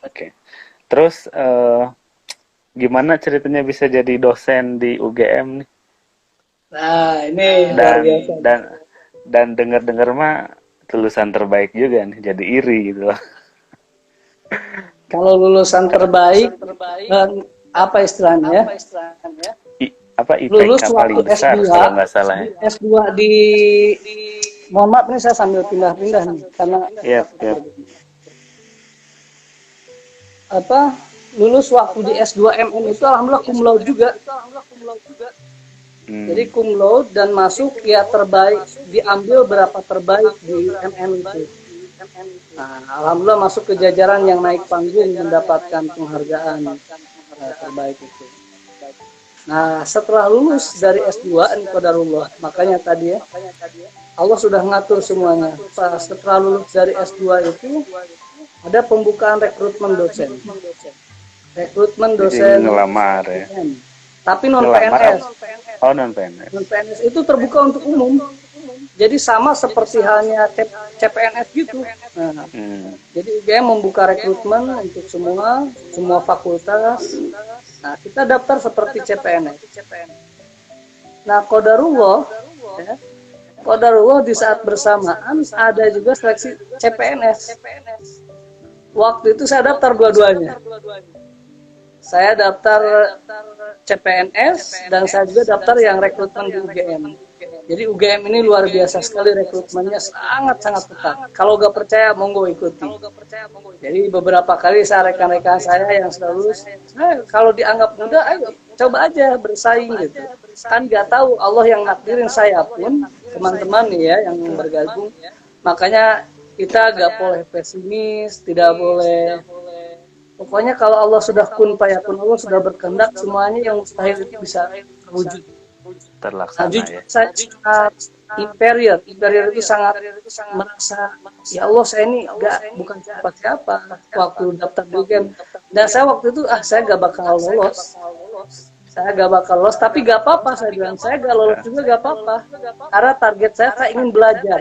Oke. Terus gimana ceritanya bisa jadi dosen di UGM nih? Nah, ini luar Dan biasa. dan dengar-dengar mah lulusan terbaik juga nih, jadi iri gitu loh. Kalau lulusan terbaik, apa istilahnya? Apa Lulus IPK waktu paling besar S2, kalau nggak salah ya. S2 di, mohon maaf nih saya sambil pindah-pindah nih, karena Yap, takut yap. ada apa lulus waktu di S2 MM itu alhamdulillah cum laude juga. Jadi Hmm. cum laude dan masuk ya terbaik, diambil berapa terbaik di MM itu. Nah, alhamdulillah masuk ke jajaran yang naik panggung mendapatkan penghargaan terbaik itu. Nah, setelah lulus dari S2 ini qadarullah, makanya tadi ya Allah sudah ngatur semuanya. Setelah lulus dari S2 itu ada pembukaan rekrutmen dosen. Rekrutmen Jadi dosen ngelamar ya. UGM. Tapi non Ngelamar PNS. apa? Oh, non PNS. Non PNS itu terbuka untuk umum. Jadi sama seperti halnya CPNS gitu. Nah, Hmm. jadi UGM membuka rekrutmen untuk semua fakultas. Nah, kita daftar seperti CPNS. Nah, ya, qadarullah di saat bersamaan ada juga seleksi CPNS. Waktu itu saya daftar dua-duanya. Saya daftar CPNS dan saya juga daftar yang rekrutmen di UGM. Jadi UGM ini luar biasa sekali rekrutmennya sangat-sangat ketat. Kalau nggak percaya, monggo ikuti. Jadi beberapa kali saya rekan-rekan saya yang sudah lulus, kalau dianggap muda, ayo coba aja bersaing gitu. Kan nggak tahu Allah yang nakdirin saya pun teman-teman ya yang bergabung. Makanya kita nggak boleh pesimis, tidak boleh. Pokoknya kalau Allah sudah kun fayakun, Allah sudah berkehendak, semuanya yang mustahil itu bisa terwujud. Nah, Terlaksana jujur ya. saya sangat inferior itu sangat merasa ya Allah saya ini bukan siapa-siapa waktu daftar di UGM. Dan saya waktu itu saya gak bakal lolos. Saya gak bakal lolos, tapi gak apa-apa saya bilang. Saya gak lolos juga gak apa-apa. Karena target saya ingin belajar.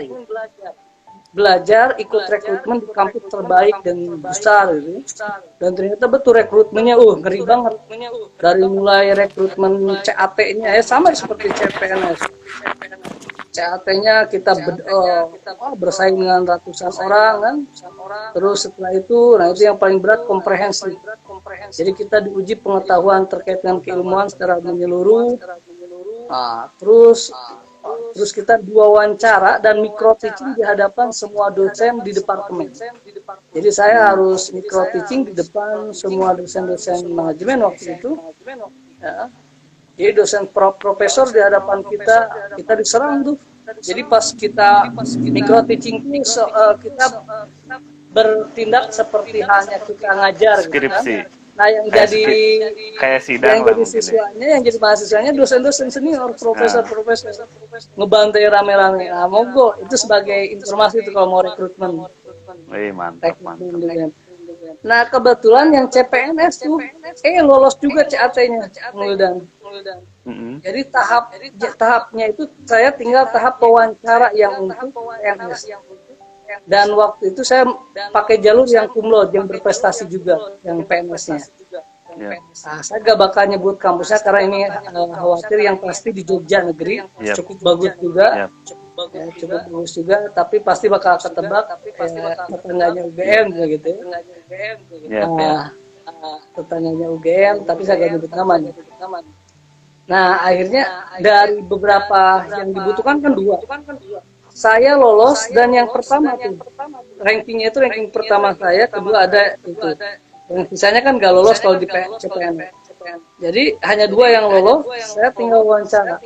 Belajar, ikut rekrutmen di kampus terbaik dan besar gitu. Dan ternyata betul rekrutmennya ngeri banget. Dari mulai rekrutmen CAT-nya ya sama seperti CPNS. CAT-nya kita bersaing dengan ratusan orang kan. Terus setelah itu, nah itu yang paling berat komprehensif. Jadi kita diuji pengetahuan terkait dengan keilmuan secara menyeluruh. Nah, terus kita diwawancara dan micro teaching di hadapan semua dosen di departemen. Jadi saya harus micro teaching di depan semua dosen-dosen manajemen waktu itu. Ya. Jadi dosen profesor di hadapan kita diserang tuh. Jadi pas kita micro teaching itu kita bertindak seperti halnya kita ngajar gitu kan. Skripsi. Nah yang Kayak jadi kayak sidang yang lah jadi mungkin ya. siswanya, yang jadi mahasiswanya dosen-dosen senior, Nah, profesor-profesor ngebantai rame-rame. Nah, monggo itu sebagai informasi itu kalau mau rekrutmen. wih, mantap, mantap. Nah, kebetulan yang CPNS tuh lolos juga CAT-nya, Muldan. Mm-mm. Jadi tahapnya itu saya tinggal tahap wawancara yang untuk PNS. Dan waktu itu saya pakai jalur yang cum laude, yang berprestasi juga, yang PNS-nya. Yap, Nah, saya gak bakal nyebut kampusnya karena ini khawatir, yang pasti di Jogja negeri, yap, cukup bagus juga, yap. ya, cukup bagus juga, tapi pasti bakal ketebak tetangganya UGM gitu ya. Yap, yap. Nah, tetangganya UGM, tapi saya gak nyebut namanya. Nah, akhirnya dari beberapa yang dibutuhkan kan dua. Saya lolos dan yang pertama tuh rankingnya itu ranking pertama saya, kedua ada itu. Yang sisanya kan gak lolos kalau di CPN. Jadi hanya dua yang lolos, saya tinggal wawancara.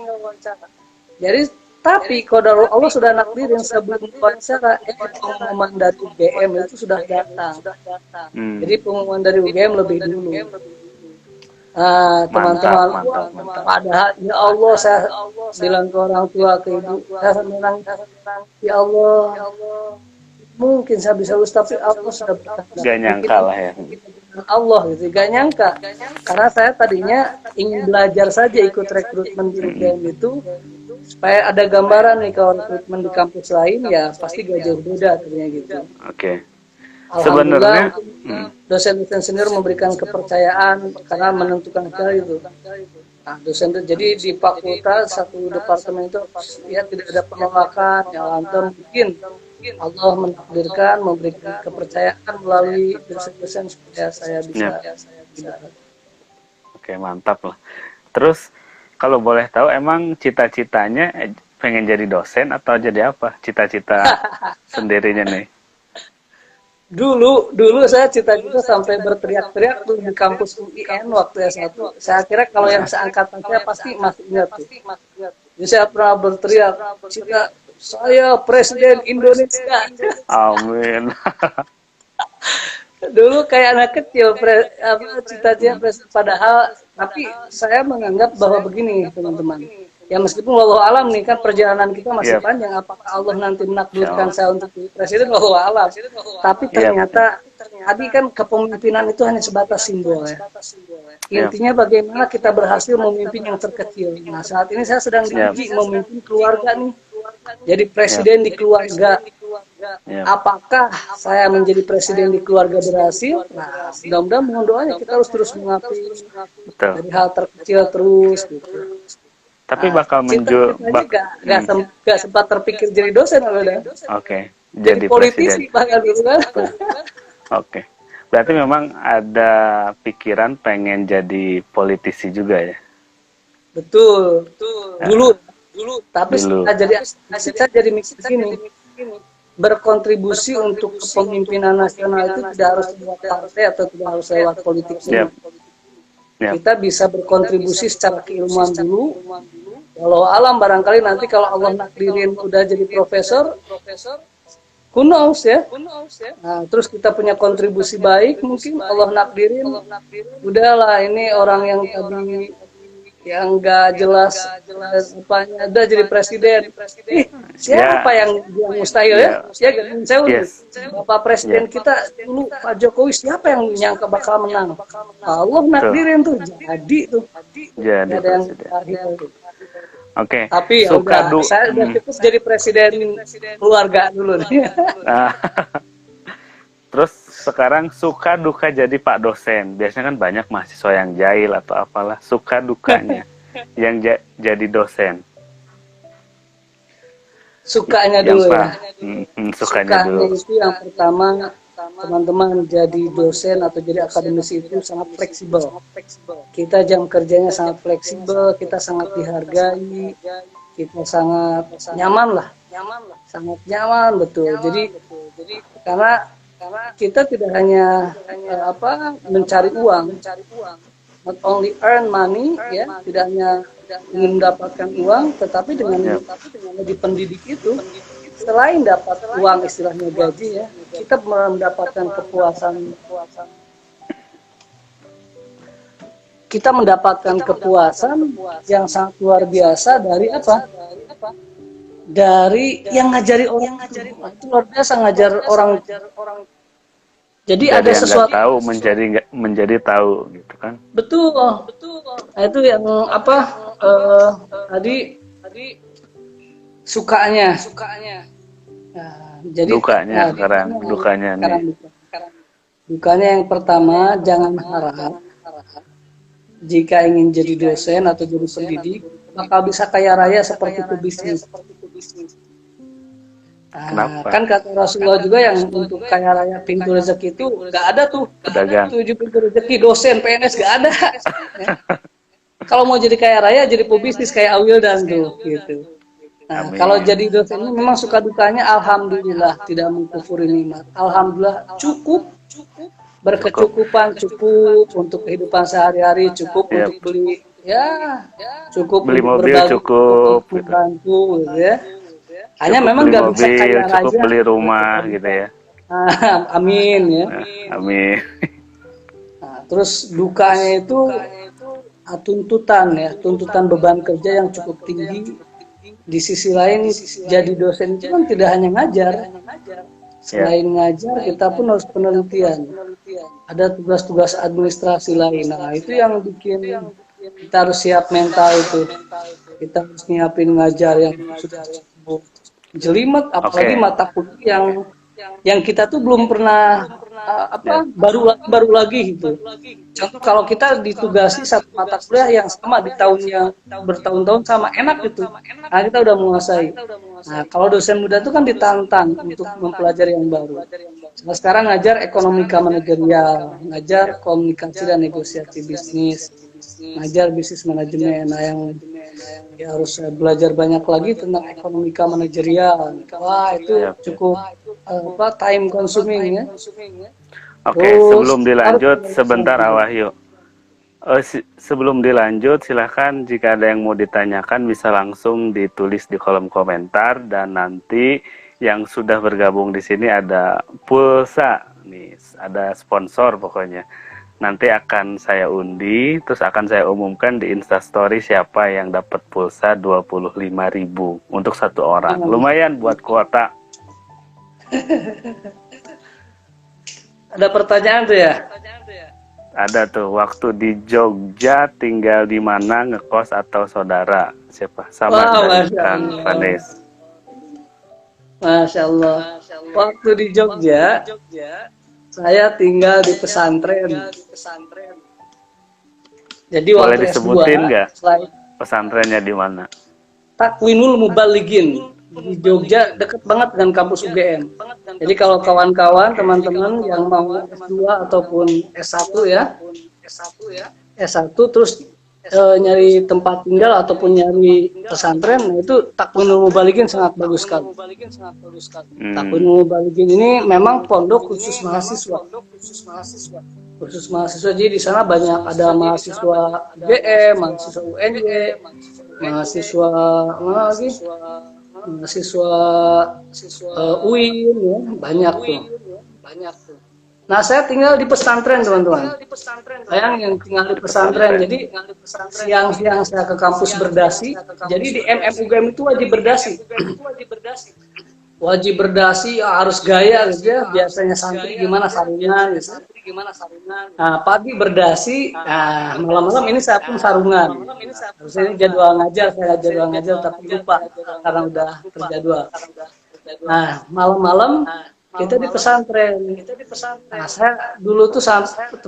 Jadi tapi kalau Allah sudah nakdirin sebelum wawancara, pengumuman dari UGM itu sudah datang. Jadi pengumuman dari UGM lebih dulu. Teman-teman, padahal ya Allah saya bilang ke orang tua, ke ibu, saya menang, ya Allah, mungkin saya bisa lulus, tapi Allah sudah berkata. Gak nyangka lah ya. Allah gitu, gak nyangka. Karena saya tadinya ingin belajar saja ikut rekrutmen di UGM itu, supaya ada gambaran nih kalau rekrutmen di kampus lain ya pasti gak jauh beda ternyata gitu. Oke. Sebenarnya, Alhamdulillah dosen-dosen senior memberikan kepercayaan karena menentukan hal itu. Nah, dosen itu jadi di fakultas satu departemen itu ya tidak ada penolakan, ya alhamdulillah mungkin Allah menakdirkan memberikan kepercayaan melalui dosen-dosen supaya saya bisa ya, oke, mantap lah. Terus kalau boleh tahu, emang cita-citanya pengen jadi dosen atau jadi apa? Cita-cita sendirinya nih. dulu saya cita-cita sampai berteriak-teriak tuh di kampus UIN waktu S1. Saya kira kalau yang seangkatan saya pasti masih ingat tuh. Jadi saya pernah berteriak, cita saya Presiden Indonesia. Amin. Dulu kayak anak kecil, cita-cita presiden. Padahal, tapi saya menganggap bahwa begini teman-teman. Ya meskipun wallahu alam nih kan perjalanan kita masih Yep. panjang. Apakah Allah nanti menakdirkan Insyaallah. saya untuk jadi presiden, wallahu alam. Tapi ternyata tadi kan kepemimpinan itu hanya sebatas simbol ya. Intinya bagaimana kita berhasil memimpin yang terkecil. Nah saat ini saya sedang diuji memimpin keluarga nih. Jadi presiden di keluarga. Ya, Apakah saya menjadi presiden di keluarga berhasil? Nah, mudah-mudahan mohon doanya kita harus terus mengakui betul. dari hal terkecil terus gitu. Tapi Nah, bakal cita-citanya gak sempat terpikir jadi dosen udah. Oke, Jadi jadi politisi presiden. bahkan dulu kan. Oke. Berarti memang ada pikiran pengen jadi politisi juga ya? Betul. Ya, Dulu. Tapi dulu. saya jadi mikir gini, berkontribusi untuk kepemimpinan nasional itu tidak harus lewat partai atau tidak harus lewat politik. Yep. Yep. Kita bisa berkontribusi secara keilmuan dulu. Kalau alam barangkali nanti kalau Allah nakdirin udah jadi profesor, who knows ya. Nah, terus kita punya kontribusi baik, mungkin Allah nakdirin, udahlah ini orang yang tadi yang nggak jelas apanya udah jadi presiden. Siapa yang mustahil ya? Ya saya Yes. Bapak presiden kita dulu Pak Jokowi siapa yang nyangka bakal menang? Allah nakdirin tuh jadi tuh. Jadi Ada yang presiden. Oke. tapi ya Suka udah, saya udah cukup jadi presiden keluarga dulu nih. Nah, terus sekarang suka duka jadi Pak dosen. Biasanya kan banyak mahasiswa yang jahil atau apalah. Suka dukanya yang jadi dosen. Sukanya Yang dulu Pak. ya. Sukanya dulu. Itu yang pertama, teman-teman jadi dosen atau jadi akademisi itu sangat fleksibel. Kita jam kerjanya sangat fleksibel, kita sangat dihargai, kita sangat nyaman lah. Sangat nyaman betul. Jadi karena kita tidak hanya mencari uang, not only earn money ya, tidak hanya ingin mendapatkan uang, tetapi dengan di pendidik itu selain dapat uang istilahnya gaji ya, kita mendapatkan kepuasan. Kita mendapatkan kepuasan yang sangat luar biasa dari apa? Dari yang ngajari orang itu luar biasa ngajar orang. Jadi ada sesuatu tahu menjadi tahu gitu kan. Betul. Nah, itu yang tadi sukanya. Nah, jadi Dukanya sekarang, dukanya nih. Dukanya yang pertama, jangan harap jika ingin jadi dosen atau jadi pendidik bakal bisa kaya raya seperti pebisnis. Nah, kan kata Rasulullah juga yang untuk kaya raya pintu rezeki itu nggak ada tuh. Pedagang. 7 pintu rezeki, dosen, PNS nggak ada. Kalau mau jadi kaya raya jadi pebisnis kayak Awildan tuh gitu. Nah, kalau jadi dosen ini memang suka dukanya, alhamdulillah tidak mengkufuri nikmat. Alhamdulillah cukup berkecukupan, cukup untuk kehidupan sehari-hari, cukup untuk beli cukup beli untuk mobil, berbagi, cukup membantu gitu ya. Hanya cukup memang nggak bisa kaya cukup raya. beli rumah gitu ya. Amin ya. Amin. Nah, terus dukanya itu tuntutan beban kerja yang cukup tinggi. Di sisi lain jadi dosen itu kan tidak hanya ngajar. Selain ngajar kita pun harus penelitian. Ada tugas-tugas administrasi lain. Nah, itu yang bikin kita harus siap mental itu. Kita harus nyiapin ngajar yang sudah jelimet, apalagi mata kuliah yang yang kita tuh belum pernah baru lagi gitu. Contoh kalau kita ditugasi satu mata kuliah yang sama di tahunnya bertahun-tahun sama enak gitu. Nah, kita udah menguasai. Nah, kalau dosen muda itu kan ditantang untuk mempelajari yang baru. Nah, sekarang ngajar ekonomika manajerial, ngajar komunikasi dan negosiasi bisnis, ngajar bisnis manajemen. Nah, yang ya harus belajar banyak lagi tentang ekonomika manajerial. Wah, itu cukup time consuming ya. Oke, sebelum dilanjut sebentar Awahyu. Sebelum dilanjut, silahkan jika ada yang mau ditanyakan bisa langsung ditulis di kolom komentar, dan nanti yang sudah bergabung di sini ada pulsa nih, ada sponsor pokoknya. Nanti akan saya undi, terus akan saya umumkan di Instastory siapa yang dapat pulsa 25.000 untuk satu orang. Lumayan buat kuota. Ada pertanyaan tuh ya? Ada tuh, waktu di Jogja tinggal di mana, ngekos atau saudara? Siapa? Sama dari Kang Vanes. Masya Allah. Waktu di Jogja, saya tinggal di pesantren. Jadi boleh waktu disebutin nggak S2, pesantrennya di mana? Takwinul Mubalighin di Jogja, deket banget dengan kampus UGM. Jadi kalau kawan-kawan, teman-teman yang mau S2 ataupun S1 ya, S1 terus nyari tempat tinggal ataupun nyari pesantren, nah itu Takwinul Mubalighin sangat bagus sekali. Takwinul Mubalighin ini memang pondok khusus mahasiswa. Khusus mahasiswa, jadi di sana banyak ada mahasiswa UGM, mahasiswa UNY, mahasiswa mana lagi? Mahasiswa UIN ya, banyak tuh. Nah, saya tinggal di pesantren, teman-teman. Saya yang tinggal di pesantren, jadi siang-siang saya ke kampus berdasi. Jadi di UGM itu wajib berdasi. Wajib berdasi, ya harus gaya gitu ya. Biasanya santri gimana sarungan gitu. Nah, pagi berdasi, nah malam-malam ini saya pun sarungan. Harusnya ini jadwal ngajar, saya jadwal ngajar tapi lupa karena udah terjadwal. Nah, malam-malam kita di pesantren. Nah, saya dulu tuh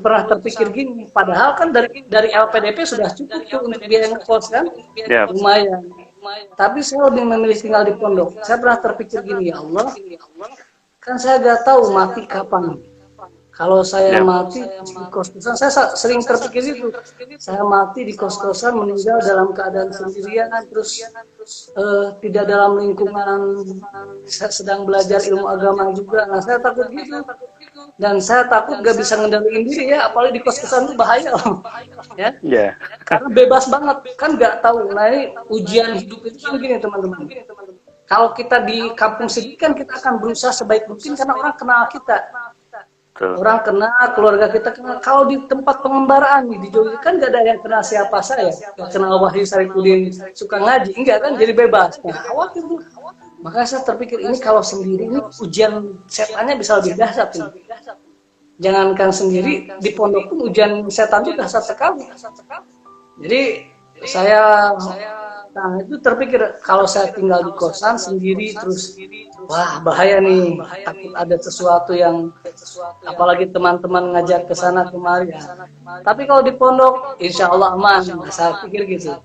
pernah terpikir gini, padahal kan dari LPDP sudah cukup tuh untuk biaya ngekos kan, lumayan. Tapi saya lebih memilih tinggal di pondok. Saya pernah terpikir gini, ya Allah, kan saya gak tahu mati kapan. Kalau saya mati di kos-kosan, saya sering terpikir itu. Saya mati di kos-kosan, meninggal dalam keadaan sendirian, terus tidak dalam lingkungan sedang belajar ilmu agama juga. Nah, saya takut gitu. Dan saya takut gak bisa ngendaliin diri ya, apalagi di kos-kosan itu bahaya. Ya? Karena bebas banget, kan gak tahu. Nah, ini ujian hidup itu kan gini, teman-teman. Kalau kita di kampung sendiri kan kita akan berusaha sebaik mungkin karena orang kenal kita. Orang kenal, keluarga kita kenal. Kalau di tempat pengembaraan nih, di Jogja kan gak ada yang kenal siapa saya. Gak kenal Wahyu Sarifudin suka ngaji, enggak kan, jadi bebas. Nah, khawatir tuh. Makanya saya terpikir ini kalau sendiri ini ujian setannya bisa lebih dahsyat nih. Jangankan sendiri, di pondok pun ujian setan itu dahsyat sekali. Jadi saya nah itu terpikir kalau saya tinggal di kosan sendiri terus wah bahaya nih, takut ada sesuatu yang apalagi teman-teman ngajak ke sana kemari ya. Tapi kalau di pondok insya Allah aman. Nah, saya pikir gitu.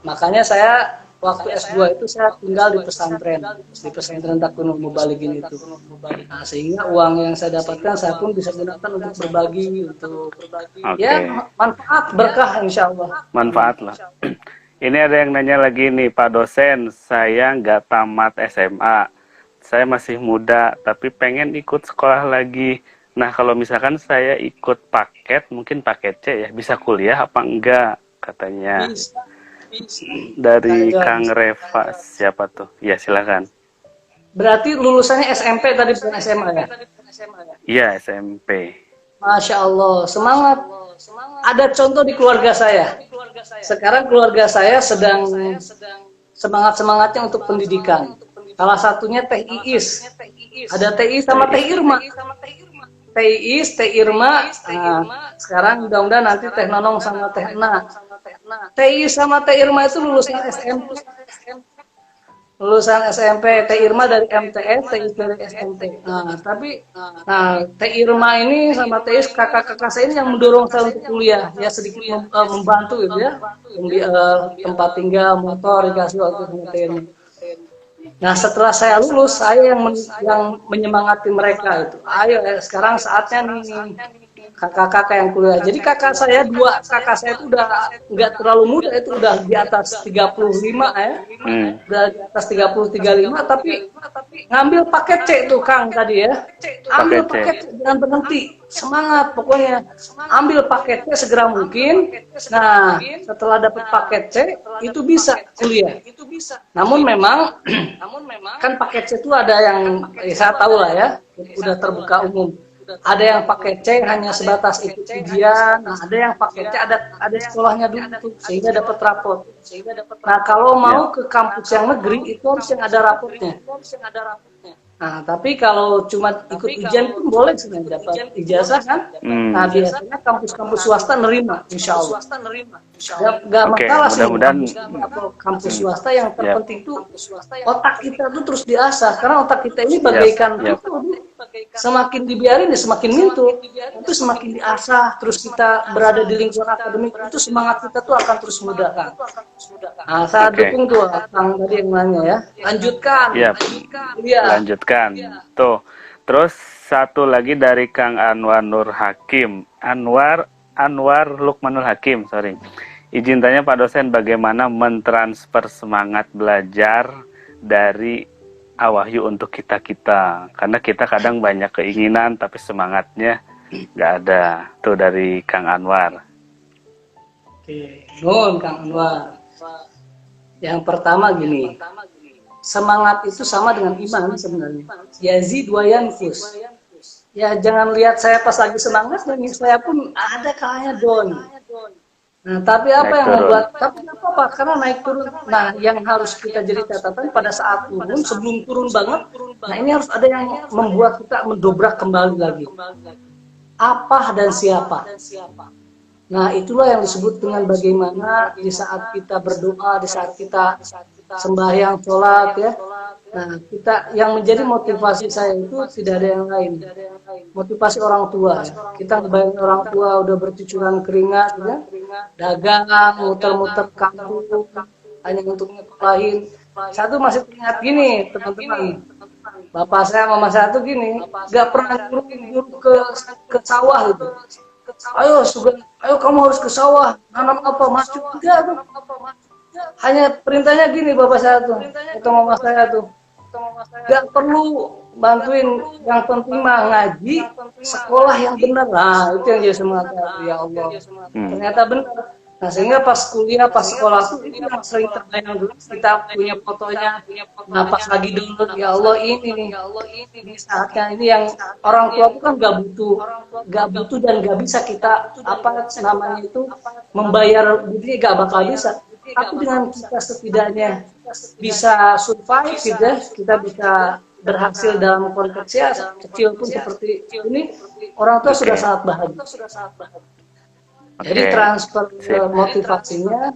Makanya saya waktu S2 itu saya tinggal di pesantren Takwinul Mubalighin itu. Nah, sehingga uang yang saya dapatkan saya pun bisa gunakan untuk berbagi, untuk ya manfaat berkah insya Allah. Manfaat lah. Ini ada yang nanya lagi nih, Pak dosen, saya nggak tamat SMA. Saya masih muda, tapi pengen ikut sekolah lagi. Nah, kalau misalkan saya ikut paket, mungkin paket C ya, bisa kuliah apa enggak? Katanya. Bisa. Dari Kang Reva, siapa tuh? Ya, silakan. Berarti lulusannya SMP tadi, bukan SMA ya? Iya, SMP. Masya Allah, semangat. Ada contoh di keluarga saya. Sekarang keluarga saya sedang semangat-semangatnya untuk pendidikan. Salah satunya Teh Iis. Ada Teh Iis sama Teh Irma. Teh Iis, Teh Irma. Nah, sekarang mudah-mudahan nanti Teh Nonong sama Teh Na. Teh Iis sama Teh Irma itu lulusan SMP. lulusan SMP. Teh Irma dari MTS, Teh Is dari SMP. Nah, tapi Teh Irma ini sama Teh Is, kakak-kakak saya ini yang mendorong saya untuk kuliah, ya sedikit membantu gitu ya, tempat tinggal, motor dikasih waktu sama Teh Irma. Nah, setelah saya lulus, saya yang menyemangati mereka itu. Ayo, sekarang saatnya nih kakak-kakak yang kuliah. Jadi dua kakak saya itu udah nggak terlalu muda, itu udah di atas 35 ya. Udah di atas 30, 35, tapi ngambil paket C tuh Kang tadi ya. Ambil paket C, jangan berhenti. Semangat pokoknya. Ambil paket C segera mungkin. Nah, setelah dapat paket C, itu bisa kuliah. Namun memang kan paket C itu ada yang saya tahu lah ya, udah terbuka umum. Ada yang paket C hanya sebatas ikut ujian, nah ada yang paket C ada sekolahnya dulu tuh, sehingga dapat rapot. Nah, kalau mau ke kampus yang negeri itu harus yang ada rapotnya. Nah, tapi kalau cuma ikut ujian pun boleh sih dapat ijazah kan. Nah, biasanya kampus-kampus swasta nerima, insya Allah. Gak masalah sih atau kampus swasta, yang terpenting tuh otak kita tuh terus diasah, karena otak kita ini bagaikan semakin dibiarin ya semakin mintu, itu semakin diasah, terus kita berada di lingkungan akademik itu semangat kita tuh akan terus mudah kan. Nah, saya dukung tuh Kang tadi yang nanya ya. Lanjutkan. Lanjutkan. Tuh. Terus satu lagi dari Kang Anwar Nur Hakim. Anwar Lukmanul Hakim, sorry. Izin tanya Pak dosen, bagaimana mentransfer semangat belajar dari Awahyu untuk kita-kita? Karena kita kadang banyak keinginan, tapi semangatnya nggak ada. Tuh dari Kang Anwar. Oke, Kang Anwar. Yang pertama gini, semangat itu sama dengan iman sebenarnya. Yazid wa yanqus. Ya jangan lihat saya pas lagi semangat, dan saya pun ada kalanya down. Nah, tapi apa yang membuat, tapi apa? Karena naik turun. Nah, yang harus kita jadi catatan pada saat turun, sebelum turun banget, nah ini harus ada yang membuat kita mendobrak kembali lagi. Apa dan siapa? Nah, itulah yang disebut dengan bagaimana di saat kita berdoa, di saat kita sembahyang, sholat ya. Nah, kita yang menjadi motivasi saya itu tidak ada yang lain. Motivasi orang tua. Ya. Kita ngebayangin orang tua udah bercucuran keringat, ya. Dagang, muter-muter kampung, hanya untuk nyekolahin. Satu masih ingat gini, teman-teman. Bapak saya, mama saya tuh gini, gak pernah nyuruh ke sawah gitu. Ayo kamu harus ke sawah, nanam apa, maju enggak tuh. Hanya perintahnya gini bapak saya tuh, atau mama saya tuh, gak perlu bantuin, yang penting mah ngaji, sekolah yang benar. Nah, itu yang jadi semangat, ya Allah. Ternyata benar. Nah, sehingga pas kuliah, pas sekolah tuh itu yang sering terbayang dulu, kita punya fotonya. Nah, pas lagi download, ya Allah ini saatnya ini yang orang tua itu kan gak butuh dan gak bisa kita apa namanya itu membayar, jadi gak bakal bisa. Tapi dengan kita setidaknya bisa survive, kita bisa berhasil dalam konteks ya kecil pun seperti ini, orang tua sudah sangat bahagia. Jadi transfer motivasinya,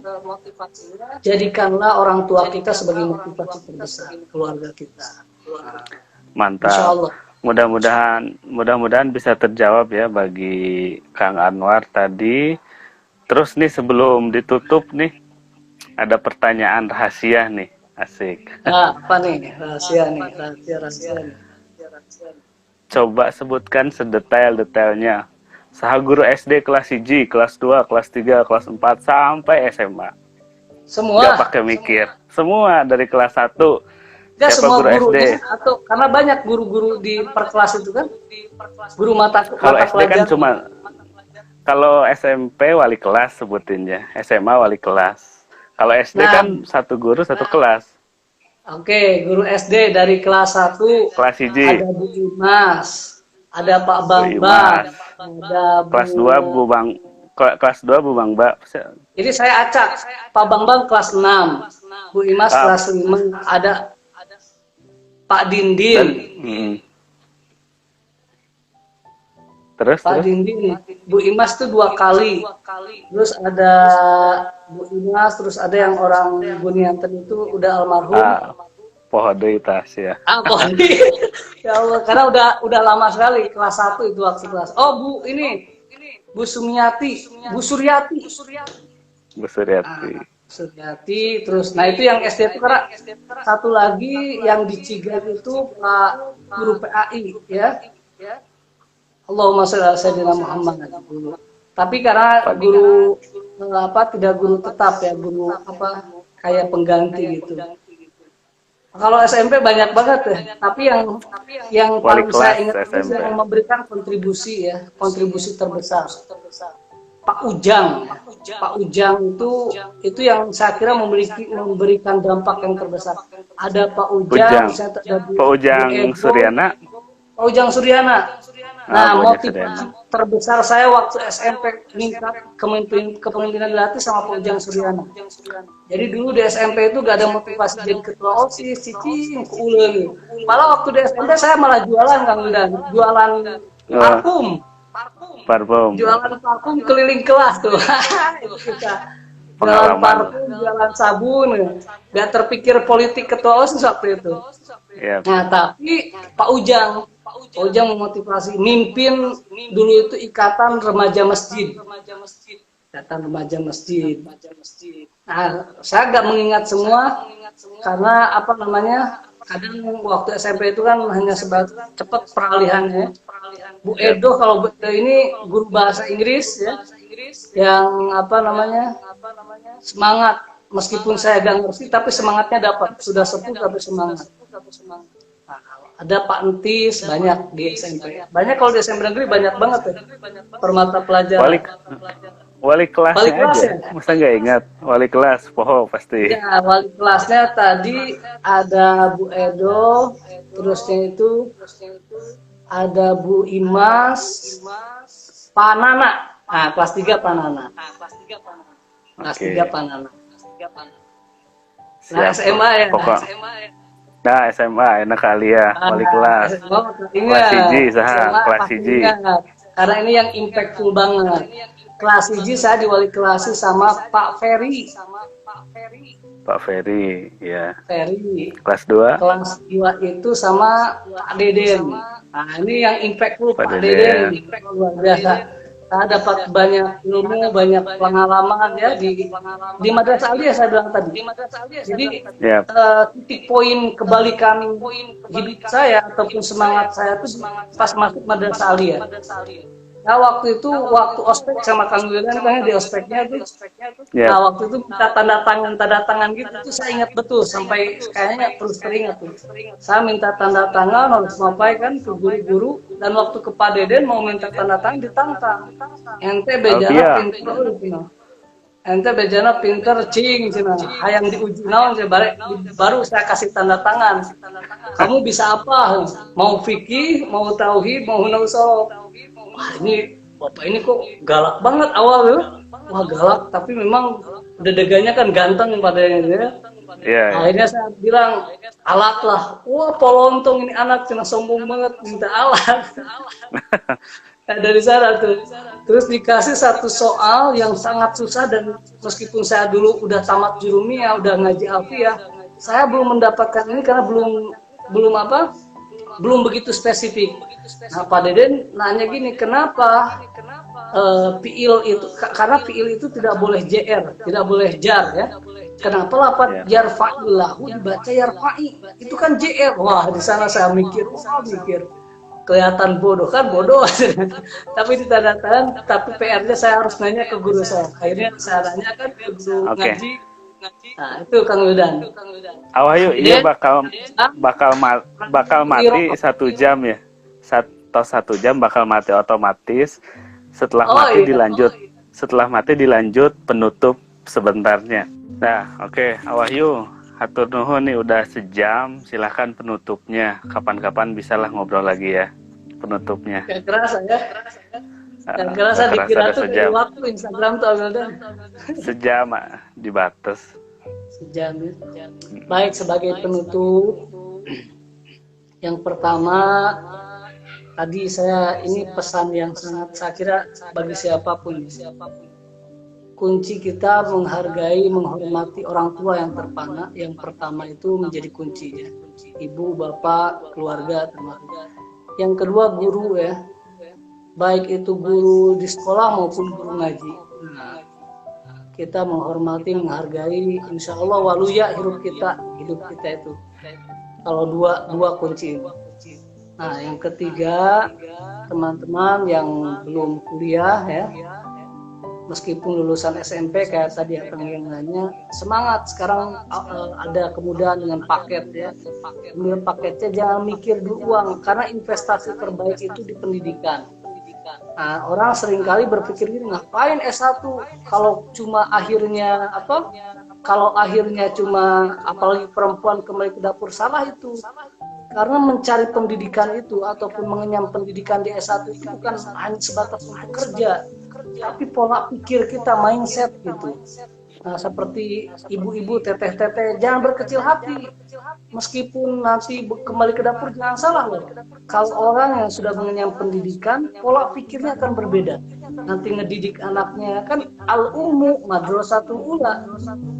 jadikanlah orang tua kita sebagai motivasi terbesar keluarga kita. Mantap. Mudah-mudahan bisa terjawab ya bagi Kang Anwar tadi. Terus nih sebelum ditutup nih, ada pertanyaan rahasia nih, asik. Nah, apa nih rahasia nih, rahasia nih. Coba sebutkan sedetail-detailnya. Sahaguru SD kelas 1, kelas 2, kelas 3, kelas 4 sampai SMA. Semua. Gak pakai mikir. Semua dari kelas 1. Gak semua gurunya, atau karena banyak guru-guru di per kelas itu kan. Guru mata kalau SD pelajaran. Kan cuma, kalau SMP wali kelas sebutinnya, SMA wali kelas. Kalau SD kan satu guru satu kelas. Oke, guru SD dari kelas 1 kelas 1 ada Bu Imas, ada Pak Bambang, ada kelas 2 kelas 2 Bu Bangba. Jadi saya acak, Pak Bambang kelas 6, Bu Imas kelas 5, ada Pak Dindin. Terus Pak Dindin, Bu Imas tuh 2 kali. Terus ada Bu Imas, terus ada yang orang Bunianten itu udah almarhum. poho deui tas ya. Poni. Ya Allah, karena udah lama sekali kelas 1 itu waktu kelas. Oh, Bu, ini Bu Sumiati, Bu Suryati. Bu Suryati. Suryati, terus nah itu yang SD itu karena satu lagi yang di Cigat itu Pak Guru PAI ya. Allahumma sholli ala sayyidina Muhammad dulu. Tapi karena guru tidak guru tetap ya, guru kayak pengganti gitu. Kalau SMP banyak banget ya, tapi yang paling saya ingat itu yang memberikan kontribusi terbesar. Pak Ujang, Pak Ujang itu yang saya kira memberikan dampak yang terbesar. Ada Pak Ujang, Pak Ujang Suryana. Pak Ujang Suryana. Nah, motivasi terbesar saya waktu SMP meningkat kepemimpinan dilatih sama Pak Ujang Suryana. Jadi dulu di SMP itu gak ada motivasi jadi ketua OSIS, cicing, keuleun. Malah waktu di SMP saya malah jualan Kang Wildan, jualan parfum. Jualan parfum keliling kelas tuh. Jualan parfum, jualan sabun. Gak terpikir politik ketua OSIS waktu itu. Yep. Nah, tapi Pak Ujang memotivasi, mimpin dulu itu ikatan remaja masjid. Ikatan remaja masjid. Nah, saya gak mengingat semua karena kadang waktu SMP itu kan hanya cepat peralihannya. Bu Edo, kalau Bu Edo ini guru bahasa Inggris ya, yang semangat, meskipun saya gak ngerti tapi semangatnya dapat, sudah sepuh tapi semangat. Nah, ada Pak Entis, banyak di SMP. Banyak kalau di SMP negeri banyak banget ya, permata pelajaran. Wali kelasnya kelas aja, ya? masa nggak ingat? Wali kelas, poho pasti. Ya, wali kelasnya tadi ada Bu Edo, terusnya itu ada Bu Imas, Pak Nana. Nah, kelas 3 Pak Nana. Kelas 3 Pak Nana. Nah, SMA ya. Nah, SMA enak kali ya, wali kelas. Kelas hiji, kelas hiji. Karena ini yang impactful banget. Kelas hiji saya diwali kelasi sama Pak Ferry. Pak Ferry, ya. Ferry. Kelas 2? Kelas 2 itu sama Pak Deden. Nah, ini yang impactful Pak Deden. Luar biasa. Saya dapat banyak ilmu, banyak pengalaman ya di Madrasah Aliyah saya bilang tadi. Jadi titik poin kebalikan hidup saya ataupun semangat saya itu pas masuk Madrasah Aliyah. Nah, waktu itu waktu ospek sama Kang Wildan kan di ospeknya tuh. Nah, waktu itu minta tanda tangan gitu tuh saya ingat betul sampai kayaknya terus teringat tuh. Saya minta tanda tangan harus sampaikan ke guru-guru dan waktu ke Pak Deden mau minta tanda tangan ditantang. Ente bejana pinter Ente bejana pinter cing cina. Hayang diuji naon baru saya kasih tanda tangan. Kamu bisa apa? Mau fikih, mau tauhid, mau usul. Wah, ini bapak ini kok galak banget awal ya. Wah, galak tapi memang dedeganya kan ganteng padanya ya. Akhirnya saya bilang alat lah. Wah, polontong ini anak cina sombong banget minta alat. Dari sana tuh. Terus dikasih satu soal yang sangat susah dan meskipun saya dulu udah tamat jurumiyah, udah ngaji alfiyah, saya belum mendapatkan ini karena belum begitu spesifik. Nah, Pak Deden nanya gini, kenapa fiil itu, karena fiil itu tidak boleh JR, tidak boleh jar ya. Kenapa lafaz yarfa'illahu dibaca yarfa'i? Itu kan JR. Wah, di sana saya mikir. Kelihatan bodoh kan bodoh. Tapi ditandatangan, tapi PR-nya saya harus nanya ke guru saya. Akhirnya saya nanya kan ke guru ngaji. Nah, itu Kang Wildan. Awayu, iya bakal mati 1 jam ya. 1 jam bakal mati otomatis. Setelah mati dilanjut penutup sebentarnya. Nah, oke, Awahyu, hatur nuhun nih udah sejam. Silahkan penutupnya. Kapan-kapan bisalah ngobrol lagi ya penutupnya. Gak kerasa ya. Gak kerasa dikira tuh di waktu Instagram tuh Wildan. Sejam dibatas. Sejam ya. Baik, sebagai penutup, yang pertama tadi ini pesan yang sangat saya kira bagi siapapun. kunci kita menghargai, menghormati orang tua yang terpana. Yang pertama itu menjadi kuncinya. Ibu, bapak, keluarga termasuk. Yang kedua guru ya. Baik itu guru di sekolah maupun guru ngaji. Nah, kita menghormati, menghargai, insya Allah waluya hidup kita itu. Kalau dua kunci ini. Nah, yang ketiga, teman-teman yang belum kuliah ya, meskipun lulusan SMP kayak tadi Kang yang nanya, semangat sekarang ada kemudahan dengan paket ya. Kemudian paketnya jangan mikir dulu uang, karena investasi terbaik itu di pendidikan. Nah, orang seringkali berpikir gini, ngapain S1 kalau cuma akhirnya apa? Kalau akhirnya cuma apalagi perempuan kembali ke dapur, salah itu. Karena mencari pendidikan itu ataupun mengenyam pendidikan di S1 itu bukan hanya sebatas untuk kerja, tapi pola pikir kita, mindset gitu. Nah, seperti ibu-ibu, teteh-teteh, jangan berkecil hati. Meskipun nanti kembali ke dapur, jangan salah loh. Kalau orang yang sudah mengenyam pendidikan, pola pikirnya akan berbeda. Nanti ngedidik anaknya, kan al-ummu madrasatul ula.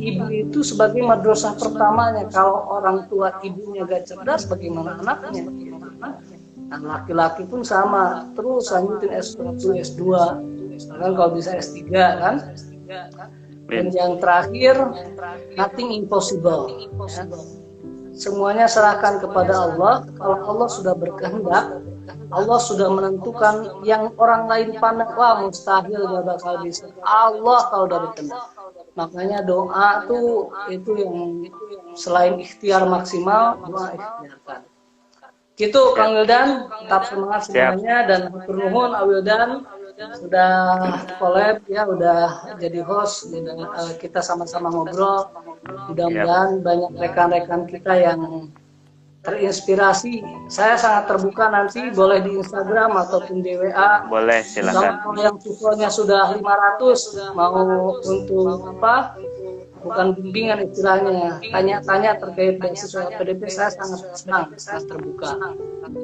Ibu itu sebagai madrasah pertamanya. Kalau orang tua ibunya gak cerdas, bagaimana anaknya? Nah, laki-laki pun sama. Terus lanjutin S1, S2. Bahkan kalau bisa S3 kan. Dan yang terakhir, nothing impossible. Ya. Semuanya serahkan kepada Allah. Kalau Allah sudah berkehendak, Allah sudah menentukan yang orang lain pandang, wah mustahil gak bakal bisa. Allah kalau udah berkehendak. Makanya doa tuh itu yang selain ikhtiar maksimal, doa ikhtiarkan. Gitu Kang Wildan, tetap semangat semuanya dan hatur nuhun Wildan sudah collab ya, udah jadi host, kita sama-sama ngobrol. Mudah-mudahan banyak rekan-rekan kita yang terinspirasi. Saya sangat terbuka, nanti boleh di Instagram ataupun di WA. Boleh, silakan. Kalau yang tujuannya sudah 500 mau untuk apa? Bukan bimbingan istilahnya, tanya-tanya terkait beasiswa PDP, saya sangat senang, sangat terbuka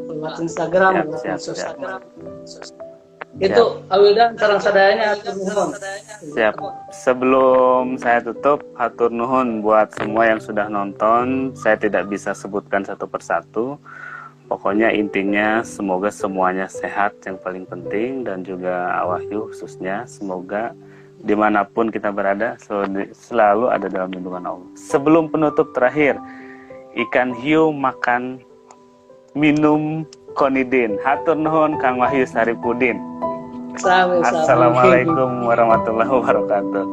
lewat Instagram, lewat sosial media. Itu Awildan sareng sadayanya hatur nuhun. Siap. Sebelum saya tutup, hatur nuhun buat semua yang sudah nonton. Saya tidak bisa sebutkan satu persatu. Pokoknya intinya semoga semuanya sehat yang paling penting, dan juga Awahyu khususnya semoga dimanapun kita berada selalu ada dalam lindungan Allah. Sebelum penutup terakhir, ikan hiu makan minum konidin. Hatur nuhun Kang Wahyu Saripudin. Assalamualaikum warahmatullahi wabarakatuh.